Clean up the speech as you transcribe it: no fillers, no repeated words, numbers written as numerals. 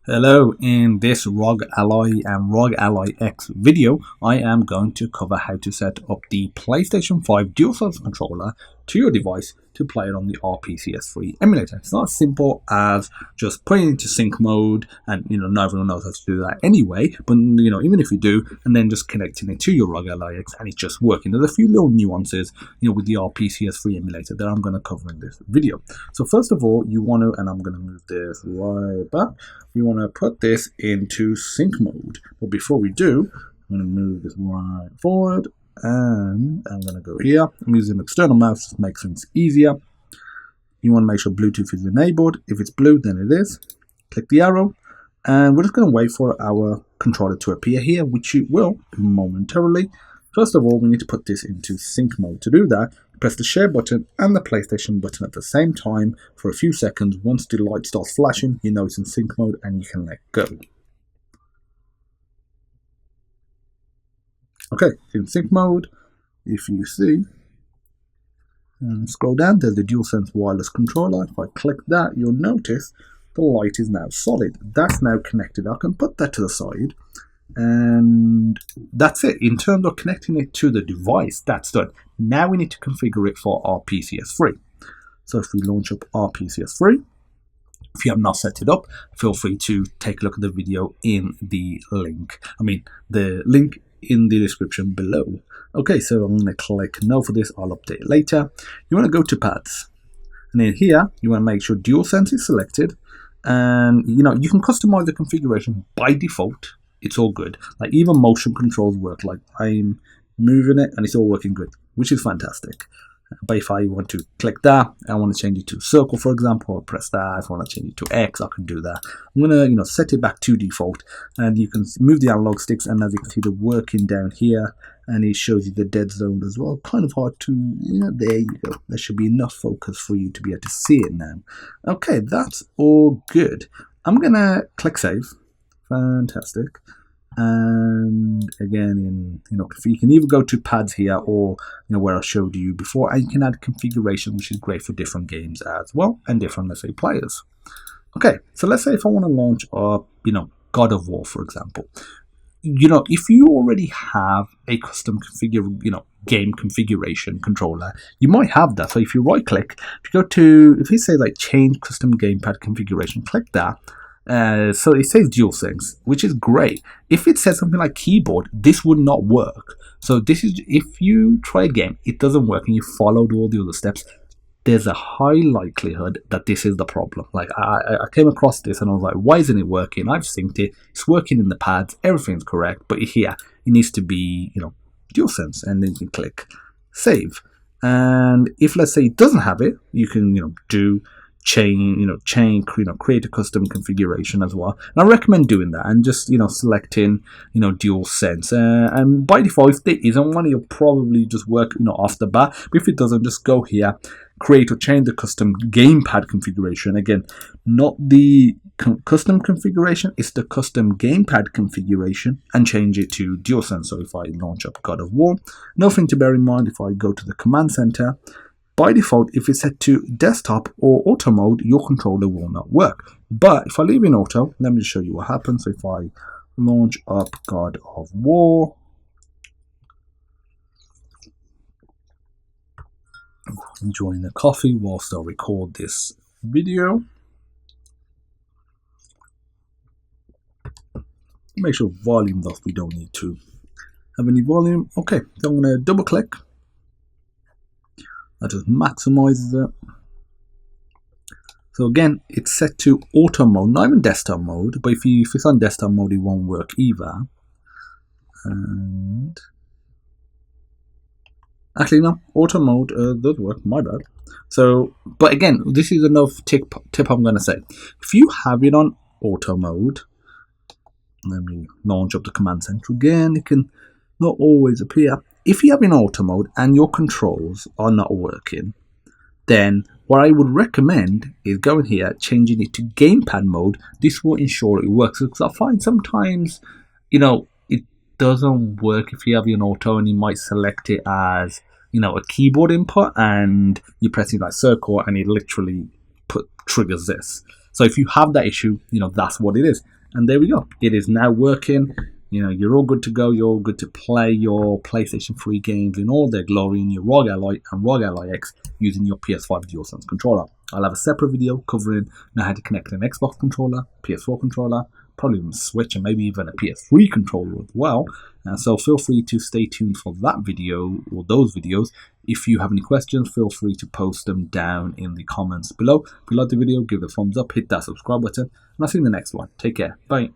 Hello, in this ROG Ally and ROG Ally X video, I am going to cover how to set up the PlayStation 5 DualSense controller to your device to play it on the RPCS3 emulator. It's not as simple as just putting it into sync mode, and not everyone knows how to do that anyway, but even if you do, and then just connecting it to your ROG Ally X and it's just working. There's a few little nuances with the RPCS3 emulator that I'm going to cover in this video. So first of all, you want to, and I'm going to move this right back, we want to put this into sync mode. But before we do, I'm going to move this right forward, and I'm going to go here. I'm using an external mouse to make things easier. You want to make sure Bluetooth is enabled. If it's blue, then it is. Click the arrow, and we're just going to wait for our controller to appear here, which it will momentarily. First of all, we need to put this into sync mode. To do that, press the share button and the PlayStation button at the same time for a few seconds. Once the light starts flashing, you know it's in sync mode and you can let go. Okay, in sync mode, if you see, scroll down, there's the DualSense wireless controller. If I click that, you'll notice the light is now solid. That's now connected. I can put that to the side. And that's it. In terms of connecting it to the device, that's done. Now we need to configure it for RPCS3. So if we launch up RPCS3, if you have not set it up, feel free to take a look at the video in the link. The link in the description below. Okay, so I'm going to click no for this. I'll update it later. You want to go to pads, and then here you want to make sure DualSense is selected, and you can customize the configuration by default. It's all good. Like even motion controls work. Like I'm moving it and it's all working good, which is fantastic. But if I want to click that, I want to change it to circle, for example, or press that. If I want to change it to X, I can do that. I'm gonna, set it back to default, and you can move the analog sticks, and as you can see, the working down here, and it shows you the dead zone as well. Kind of hard to, there you go. There should be enough focus for you to be able to see it now. Okay, that's all good. I'm gonna click save. Fantastic. And again, you can either go to pads here or where I showed you before, and you can add configuration, which is great for different games as well and different, let's say, players. Okay, so let's say if I want to launch up God of War, for example. If you already have a custom game configuration controller, you might have that. So if you right click, if you say like change custom gamepad configuration, click that. So it says DualSense, which is great. If it says something like keyboard, this would not work. So this is, if you try again, it doesn't work and you followed all the other steps, there's a high likelihood that this is the problem. Like I came across this and I was like, why isn't it working? I've synced it, it's working in the pads, everything's correct, but here it needs to be, DualSense, and then you can click save. And if let's say it doesn't have it, you can, do create a custom configuration as well. And I recommend doing that and just selecting DualSense, and by default if there isn't one, you'll probably just work off the bat. But if it doesn't, just go here, create or change the custom gamepad configuration. Again, not the custom configuration, it's the custom gamepad configuration, and change it to DualSense. So if I launch up God of War, nothing to bear in mind. If I go to the command center, by default, if it's set to desktop or auto mode, your controller will not work. But if I leave in auto, let me show you what happens. So if I launch up God of War, enjoying the coffee whilst I record this video. Make sure volume's off. We don't need to have any volume. Okay, so I'm going to double click. That just maximizes it. So again, it's set to auto mode, not even desktop mode, but if it's on desktop mode, it won't work either. And actually, no, auto mode does work, my bad. So, but again, this is another tip I'm going to say. If you have it on auto mode, let me launch up the command center again, it can not always appear. If you have in auto mode and your controls are not working, then what I would recommend is going here, changing it to gamepad mode. This will ensure it works, because I find sometimes, it doesn't work if you have it in auto, and you might select it as, a keyboard input, and you're pressing like circle and it literally triggers this. So if you have that issue, that's what it is. And there we go. It is now working. You know, you're all good to go. You're all good to play your PlayStation 3 games in all their glory in your ROG Ally and ROG Ally X using your PS5 DualSense controller. I'll have a separate video covering how to connect an Xbox controller, PS4 controller, probably even Switch, and maybe even a PS3 controller as well. So feel free to stay tuned for that video or those videos. If you have any questions, feel free to post them down in the comments below. If you like the video, give it a thumbs up, hit that subscribe button, and I'll see you in the next one. Take care. Bye.